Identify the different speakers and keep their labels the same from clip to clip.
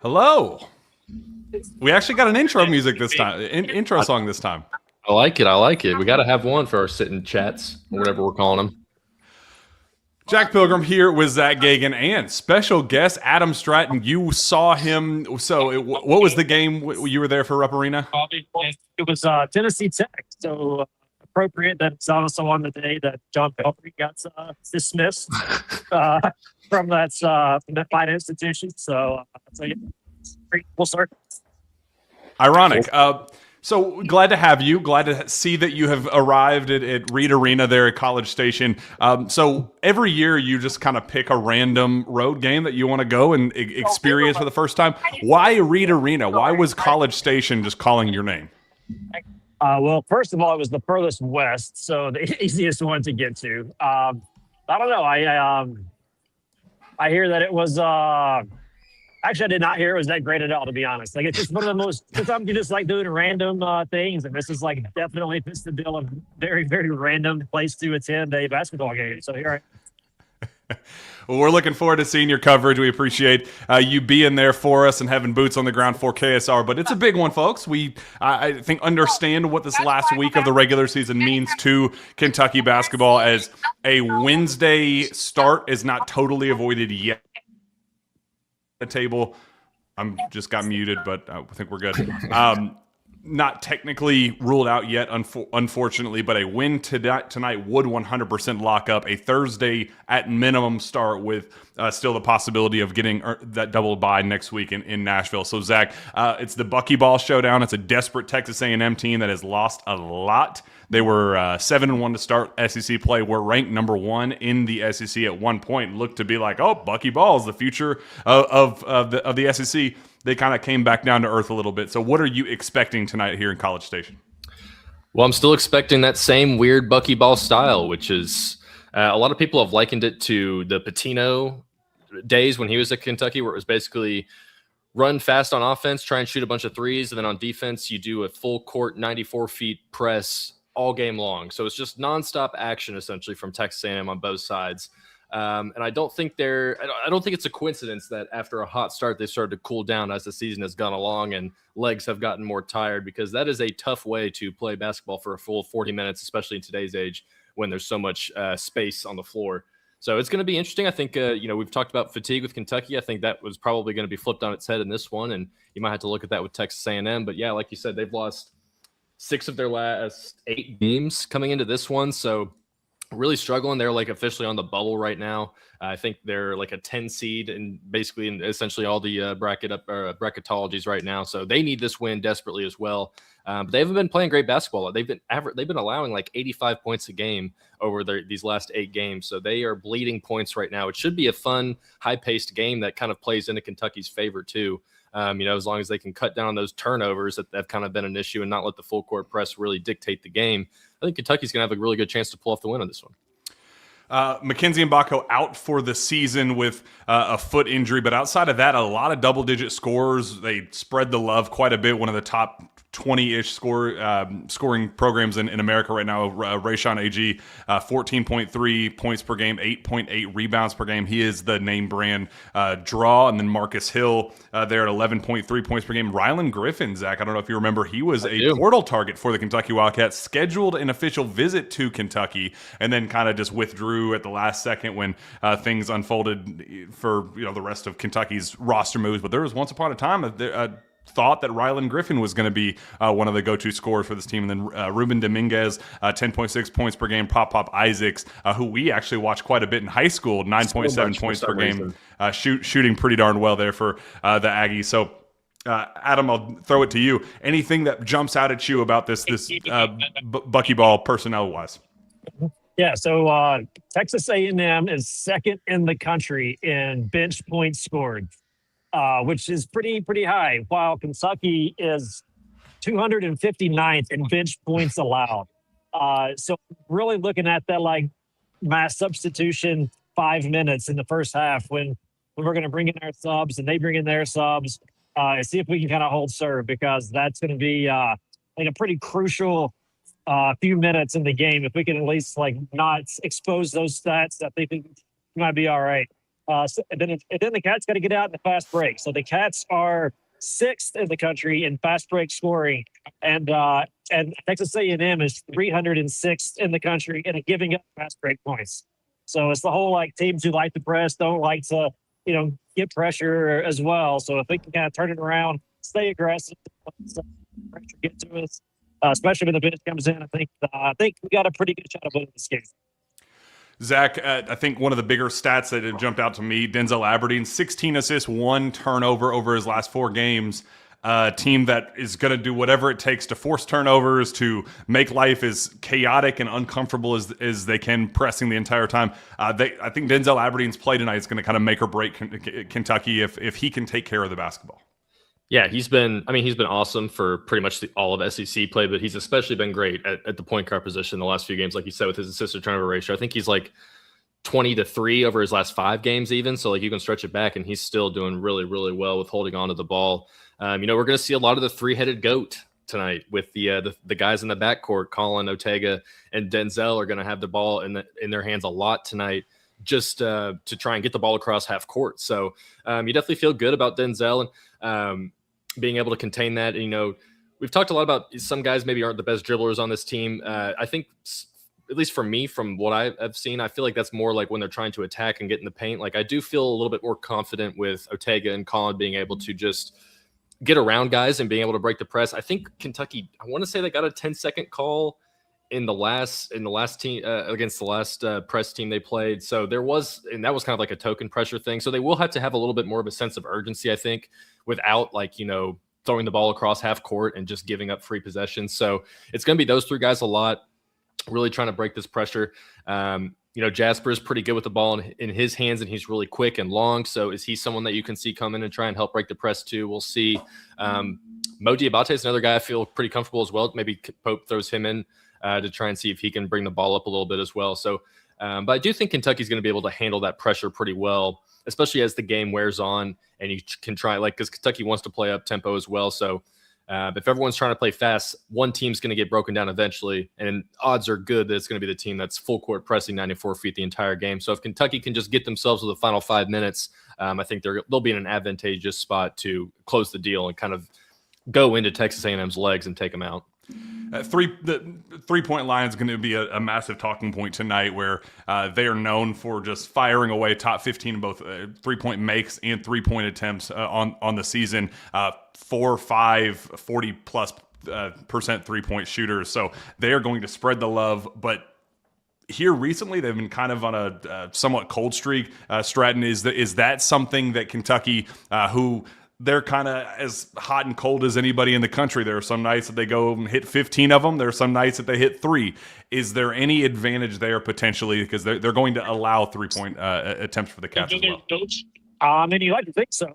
Speaker 1: Hello. We actually got an intro music this time. Intro song this time.
Speaker 2: I like it. I like it. We got to have one for our sitting chats or whatever we're calling them.
Speaker 1: Jack Pilgrim here with Zack Geoghegan and special guest Adam Stratton. You saw him. So, what was the game you were there for, Rupp Arena?
Speaker 3: It was Tennessee Tech. So appropriate that it's also on the day that John Pelfrey got dismissed from that fine institution. So yeah, pretty cool circle.
Speaker 1: Ironic. So glad to have you. Glad to see that you have arrived at Reed Arena there at College Station. So every year you just kind of pick a random road game that you want to go and experience for the first time. Why Reed Arena? Why was College Station just calling your name?
Speaker 3: Well, first of all, it was the furthest west, so the easiest one to get to. I don't know. I hear that it was. Actually, I did not hear it was that great at all, to be honest. Like, it's just one of the most, sometimes you just like doing random things, and this is like definitely fits the bill of very, very random place to attend a basketball game. So here
Speaker 1: Well, we're looking forward to seeing your coverage. We appreciate you being there for us and having boots on the ground for KSR. But it's a big one, folks. I think, understand what this last week of the regular season means to Kentucky basketball, as a Wednesday start is not totally avoided yet. The table, I'm just got muted, but I think we're good. Not technically ruled out yet, unfortunately, but a win tonight would 100% lock up a Thursday at minimum start, with still the possibility of getting that double bye next week in Nashville. So, Zach, it's the Buckyball showdown. It's a desperate Texas A&M team that has lost a lot. They were 7-1 to start SEC play. We're ranked number 1 in the SEC at one point. Looked to be like, oh, Buckyball is the future of the SEC. They kind of came back down to earth a little bit. So what are you expecting tonight here in College Station?
Speaker 2: Well, I'm still expecting that same weird Buckyball style, which is a lot of people have likened it to the Pitino days when he was at Kentucky, where it was basically run fast on offense, try and shoot a bunch of threes, and then on defense, you do a full court 94 feet press all game long. So it's just nonstop action essentially from Texas A&M on both sides. And I don't think it's a coincidence that after a hot start, they started to cool down as the season has gone along and legs have gotten more tired, because that is a tough way to play basketball for a full 40 minutes, especially in today's age when there's so much space on the floor. So it's going to be interesting. I think, we've talked about fatigue with Kentucky. I think that was probably going to be flipped on its head in this one, and you might have to look at that with Texas A&M. But yeah, like you said, they've lost 6 of their last 8 games coming into this one. So really struggling. They're like officially on the bubble right now. I think they're like a 10 seed and basically in essentially all the bracketologies right now. So they need this win desperately as well. But they haven't been playing great basketball. They've been allowing like 85 points a game over these last 8 games. So they are bleeding points right now. It should be a fun, high-paced game that kind of plays into Kentucky's favor too. As long as they can cut down on those turnovers that have kind of been an issue and not let the full court press really dictate the game, I think Kentucky's going to have a really good chance to pull off the win on this one.
Speaker 1: Mackenzie Mbako out for the season with a foot injury, but outside of that, a lot of double-digit scores. They spread the love quite a bit. One of the top 20-ish scoring programs in America right now. Rayshon AG, 14.3 points per game, 8.8 rebounds per game. He is the name brand draw. And then Marcus Hill there at 11.3 points per game. Rylan Griffin, Zach, I don't know if you remember, he was a portal target for the Kentucky Wildcats, scheduled an official visit to Kentucky, and then kind of just withdrew at the last second when things unfolded for the rest of Kentucky's roster moves. But there was once upon a time thought that Rylan Griffin was going to be one of the go-to scorers for this team. And then Ruben Dominguez, 10.6 points per game. Pop Isaacs, who we actually watched quite a bit in high school, 9.7 points per game, shooting pretty darn well there for the Aggies. So, Adam, I'll throw it to you. Anything that jumps out at you about this Buckyball personnel-wise?
Speaker 3: Yeah, so Texas A&M is second in the country in bench points scored, which is pretty high, while Kentucky is 259th in bench points allowed. So really looking at that like mass substitution 5 minutes in the first half when we're going to bring in our subs and they bring in their subs, and see if we can kind of hold serve, because that's going to be like a pretty crucial few minutes in the game. If we can at least like not expose those stats, I think we might be all right. And then the Cats got to get out in the fast break. So the Cats are 6th in the country in fast break scoring, and Texas A&M is 306th in the country in giving up fast break points. So it's the whole like teams who like to press don't like to get pressure as well. So if we can kind of turn it around, stay aggressive, pressure get to us, especially when the bench comes in, I think we got a pretty good shot of winning this game.
Speaker 1: Zach, I think one of the bigger stats that have jumped out to me, Denzel Aberdeen, 16 assists, 1 turnover over his last 4 games. A team that is going to do whatever it takes to force turnovers, to make life as chaotic and uncomfortable as they can, pressing the entire time. I think Denzel Aberdeen's play tonight is going to kind of make or break Kentucky if he can take care of the basketball.
Speaker 2: Yeah, he's been awesome for pretty much all of SEC play, but he's especially been great at the point guard position the last few games, like you said, with his assist to turnover ratio. I think he's like 20-3 over his last 5 games even. So like you can stretch it back and he's still doing really, really well with holding on to the ball. We're going to see a lot of the 3-headed goat tonight with the guys in the backcourt. Colin, Ortega, and Denzel are going to have the ball in their hands a lot tonight, just to try and get the ball across half court. So you definitely feel good about Denzel and being able to contain that. And, we've talked a lot about some guys maybe aren't the best dribblers on this team. I think, at least for me, from what I've seen, I feel like that's more like when they're trying to attack and get in the paint. Like I do feel a little bit more confident with Ortega and Colin being able to just get around guys and being able to break the press. I think Kentucky, I want to say they got a 10-second call in the last team against the last press team they played. So there was, and that was kind of like a token pressure thing. So they will have to have a little bit more of a sense of urgency, I think, without throwing the ball across half court and just giving up free possessions. So it's going to be those 3 guys a lot, really trying to break this pressure. Jasper is pretty good with the ball in his hands, and he's really quick and long. So is he someone that you can see come in and try and help break the press too? We'll see. Mo Diabate is another guy I feel pretty comfortable as well. Maybe Pope throws him in to try and see if he can bring the ball up a little bit as well. So, but I do think Kentucky's going to be able to handle that pressure pretty well, especially as the game wears on and you can try, because Kentucky wants to play up tempo as well. So if everyone's trying to play fast, one team's going to get broken down eventually, and odds are good that it's going to be the team that's full court pressing 94 feet the entire game. So if Kentucky can just get themselves to the final 5 minutes, I think they'll be in an advantageous spot to close the deal and kind of go into Texas A&M's legs and take them out.
Speaker 1: The 3-point line is going to be a massive talking point tonight, where they are known for just firing away top 15 in both 3-point makes and 3-point attempts on the season. 4, 5, 40+% 3-point shooters. So they are going to spread the love, but here recently, they've been kind of on a somewhat cold streak. Stratton, is that something that Kentucky, who they're kind of as hot and cold as anybody in the country. There are some nights that they go and hit 15 of them. There are some nights that they hit 3. Is there any advantage there potentially? Because they're going to allow 3-point attempts for the Cats as well.
Speaker 3: You like to think so.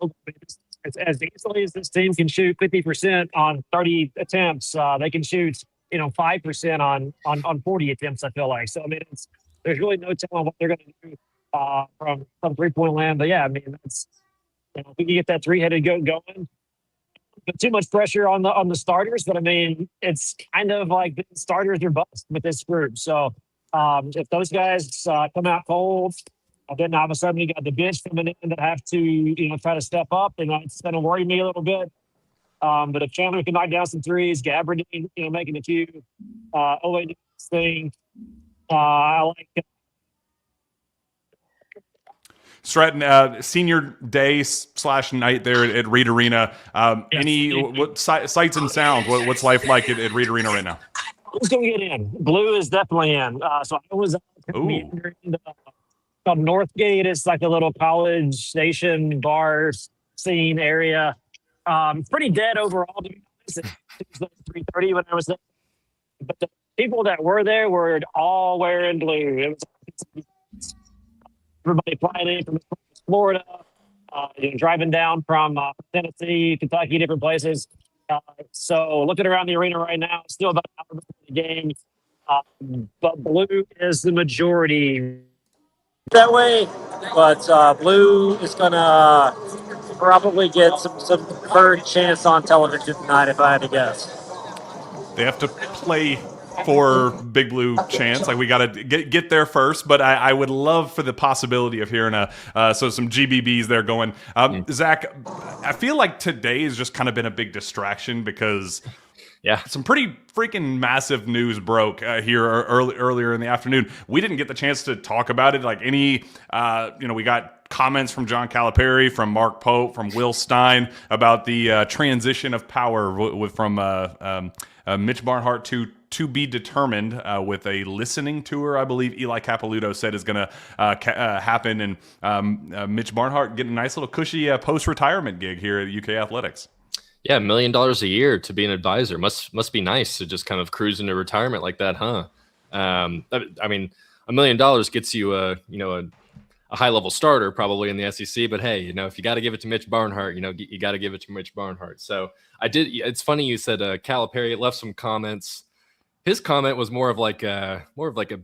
Speaker 3: As easily as this team can shoot 50% on 30 attempts, they can shoot 5% on 40 attempts, I feel like. So, there's really no telling what they're going to do from 3-point land. But, yeah, it's – if we can get that 3-headed goat going, but too much pressure on the starters. But it's kind of like the starters are bust with this group. So if those guys come out cold, then all of a sudden you got the bench coming in that have to try to step up, and it's going to worry me a little bit. But if Chandler can knock down some threes, Gabardine making a few, Ole thing, I like.
Speaker 1: Stratton, senior day / night there at Reed Arena. What sights and sounds? What's life like at Reed Arena right now?
Speaker 3: Who's going to get in? Blue is definitely in. So I was called Northgate. It's like a little college station bar scene area. Pretty dead overall. To be honest. It was 3:30 when I was there. But the people that were there were all wearing blue. It was everybody flying in from Florida, driving down from Tennessee, Kentucky, different places. So looking around the arena right now, still about an hour before the game. But blue is the majority that way. But blue is going to probably get some third chance on television tonight, if I had to guess.
Speaker 1: They have to play for Big Blue chance. Like, we got to get there first, but I would love for the possibility of hearing some GBBs there going. Zach, I feel like today has just kind of been a big distraction because some pretty freaking massive news broke here earlier in the afternoon. We didn't get the chance to talk about it. Like we got comments from John Calipari, from Mark Pope, from Will Stein about the transition of power from Mitch Barnhart to be determined with a listening tour, I believe Eli Capilouto said is going to happen. And Mitch Barnhart getting a nice little cushy post-retirement gig here at UK Athletics.
Speaker 2: Yeah, $1 million a year to be an advisor must be nice to just kind of cruise into retirement like that, huh? I mean, $1 million gets you a high-level starter probably in the SEC, but hey, if you got to give it to Mitch Barnhart, you got to give it to Mitch Barnhart. So it's funny you said Calipari left some comments. His comment was more of like a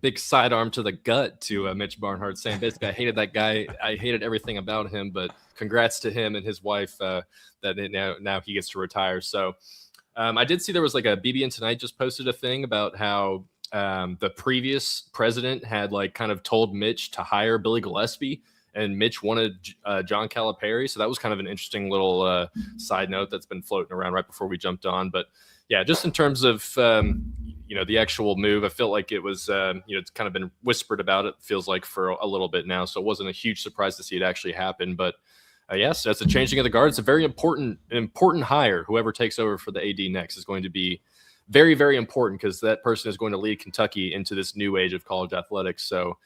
Speaker 2: big sidearm to the gut to Mitch Barnhart, saying basically, I hated that guy. I hated everything about him, but congrats to him and his wife that now he gets to retire. So I did see there was like a BBN Tonight just posted a thing about how the previous president had like kind of told Mitch to hire Billy Gillespie, and Mitch wanted John Calipari. So that was kind of an interesting little side note that's been floating around right before we jumped on. But yeah, just in terms of the actual move, I felt like it was it's kind of been whispered about, it feels like, for a little bit now. So it wasn't a huge surprise to see it actually happen. But yes, that's a changing of the guard. It's a very important hire. Whoever takes over for the AD next is going to be very, very important, because that person is going to lead Kentucky into this new age of college athletics. So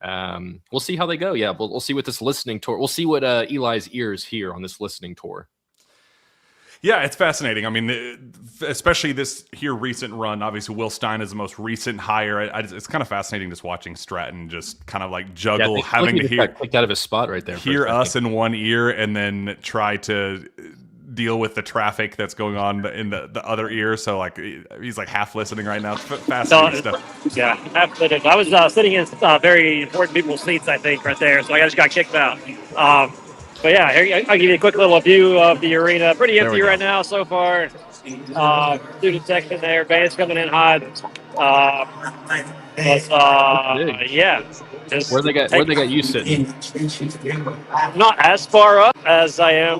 Speaker 2: we'll see how they go. Yeah, we'll see what this listening tour. We'll see what Eli's ears hear on this listening tour.
Speaker 1: Yeah, it's fascinating. I mean, especially this here recent run. Obviously, Will Stein is the most recent hire. It's kind of fascinating just watching Stratton just kind of like juggle, having to hear
Speaker 2: kicked out of his spot right there.
Speaker 1: Hear us in one ear and then try to deal with the traffic that's going on in the other ear. So like he's like half listening right now. It's fascinating stuff.
Speaker 3: Yeah, half listening. I was sitting in very important people's seats, I think, right there. So I just got kicked out. But yeah, I'll give you a quick little view of the arena. Pretty empty right now so far. Student section there, band's coming in hot. Yeah.
Speaker 2: Where they got you sitting?
Speaker 3: Not as far up as I am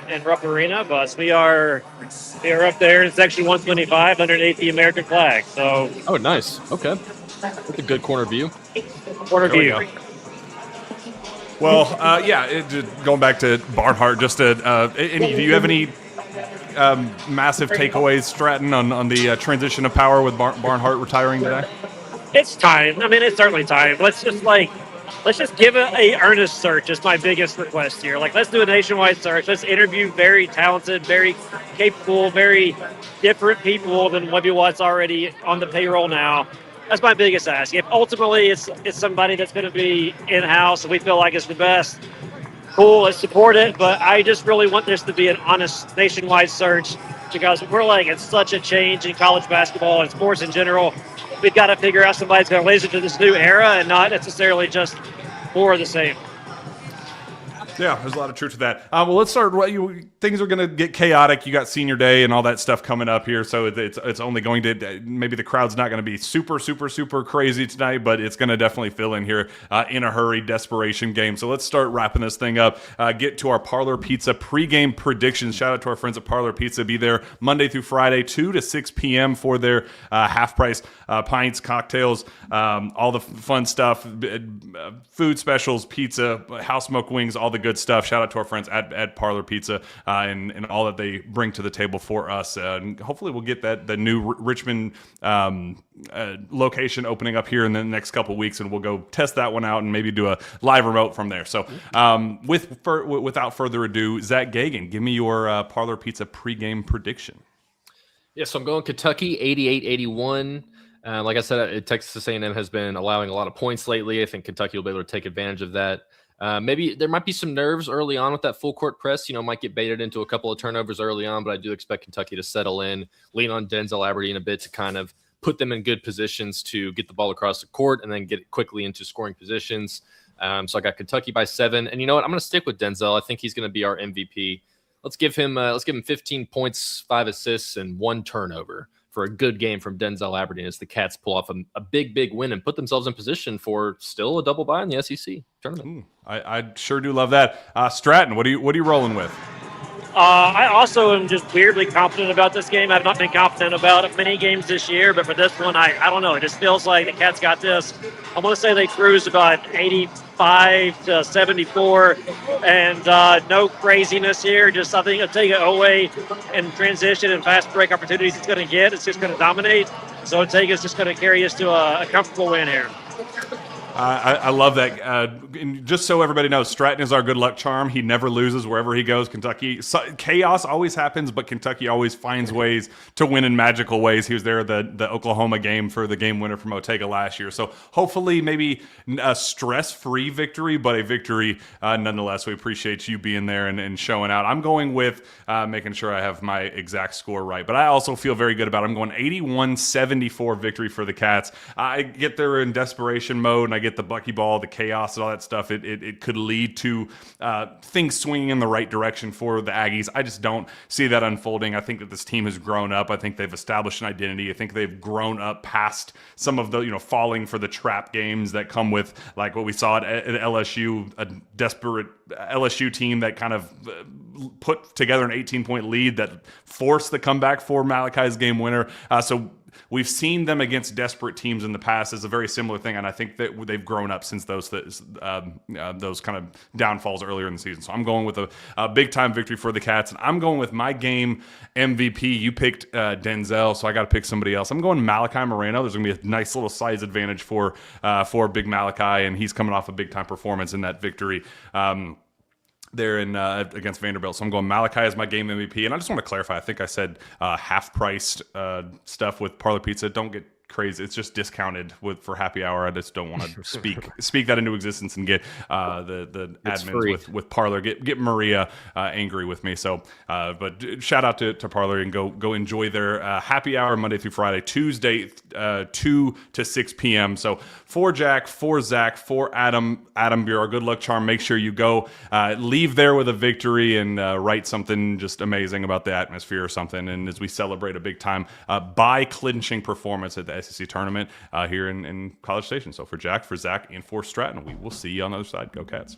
Speaker 3: in Rupp Arena, but we are up there in section 125 underneath the American flag. So.
Speaker 2: Oh, nice. Okay. That's a good corner view.
Speaker 1: Well, going back to Barnhart, do you have any massive takeaways, Stratton, on the transition of power with Barnhart retiring today?
Speaker 3: It's time. I mean, it's certainly time. Let's just give it a earnest search is my biggest request here. Like, let's do a nationwide search. Let's interview very talented, very capable, very different people than maybe what's already on the payroll now. That's my biggest ask. If ultimately it's somebody that's going to be in-house and we feel like it's the best, cool, let's support it. But I just really want this to be an honest nationwide search, because we're like, it's such a change in college basketball and sports in general. We've got to figure out somebody's going to lace into this new era and not necessarily just more of the same.
Speaker 1: Yeah, there's a lot of truth to that. Well, let's start. Things are going to get chaotic. You got senior day and all that stuff coming up here, so it's only going to, maybe the crowd's not going to be super, super, super crazy tonight, but it's going to definitely fill in here in a hurry, desperation game. So let's start wrapping this thing up. Get to our Parlor Pizza pregame predictions. Shout out to our friends at Parlor Pizza. Be there Monday through Friday, 2 to 6 p.m. for their half-price pints, cocktails, all the fun stuff, food specials, pizza, house smoked wings, all the good stuff. Shout out to our friends at Parlor Pizza and all that they bring to the table for us. And hopefully we'll get the new Richmond location opening up here in the next couple of weeks, and we'll go test that one out and maybe do a live remote from there. So without further ado, Zack Geoghegan, give me your Parlor Pizza pregame prediction.
Speaker 2: Yeah, so I'm going Kentucky 88-81. Like I said, Texas A&M has been allowing a lot of points lately. I think Kentucky will be able to take advantage of that. Maybe there might be some nerves early on with that full court press. Might get baited into a couple of turnovers early on, but I do expect Kentucky to settle in, lean on Denzel Aberdeen a bit to kind of put them in good positions to get the ball across the court and then get it quickly into scoring positions. So I got Kentucky by 7. And you know what? I'm going to stick with Denzel. I think he's going to be our MVP. Let's give him 15 points, 5 assists, and 1 turnover for a good game from Denzel Aberdeen as the Cats pull off a big win and put themselves in position for still a double bye in the SEC tournament.
Speaker 1: I sure do love that. Stratton, what are you rolling with?
Speaker 4: I also am just weirdly confident about this game. I've not been confident about many games this year, but for this one, I don't know. It just feels like the Cats got this. I want to say they cruised about 85 to 74, and no craziness here. Just I think I'll take it away in transition and fast break opportunities it's going to get. It's just going to dominate. So Ortega's just going to carry us to a comfortable win here.
Speaker 1: I love that. And just so everybody knows, Stratton is our good luck charm. He never loses wherever he goes. Kentucky, chaos always happens, but Kentucky always finds ways to win in magical ways. He was there the Oklahoma game for the game winner from Ortega last year. So hopefully maybe a stress-free victory, but a victory nonetheless. We appreciate you being there and showing out. I'm going with making sure I have my exact score right, but I also feel very good about it. I'm going 81-74 victory for the Cats. I get there in desperation mode, and I get the buckyball, the chaos, and all that stuff. It could lead to things swinging in the right direction for the Aggies. I just don't see that unfolding. I think that this team has grown up. I think they've established an identity. I think they've grown up past some of the falling for the trap games that come with like what we saw at LSU, a desperate LSU team that kind of put together an 18-point lead that forced the comeback for Malachi's game winner. So we've seen them against desperate teams in the past as a very similar thing, and I think that they've grown up since those kind of downfalls earlier in the season. So I'm going with a big-time victory for the Cats, and I'm going with my game MVP. You picked Denzel, so I got to pick somebody else. I'm going Malachi Moreno. There's going to be a nice little size advantage for Big Malachi, and he's coming off a big-time performance in that victory. There in against Vanderbilt. So I'm going Malachi as my game MVP. And I just want to clarify, I think I said half-priced stuff with Parlor Pizza. Don't get crazy. It's just discounted for happy hour. I just don't want to speak that into existence and get the admins with Parlor get Maria angry with me. So, but shout out to Parlor and go enjoy their happy hour Monday through Friday, Tuesday 2 to 6 p.m. So for Jack, for Zach, for Adam Bureau, good luck charm. Make sure you go leave there with a victory and write something just amazing about the atmosphere or something. And as we celebrate a big time by clinching performance at the SEC tournament here in College Station. So for Jack, for Zach, and for Stratton, we will see you on the other side. Go Cats.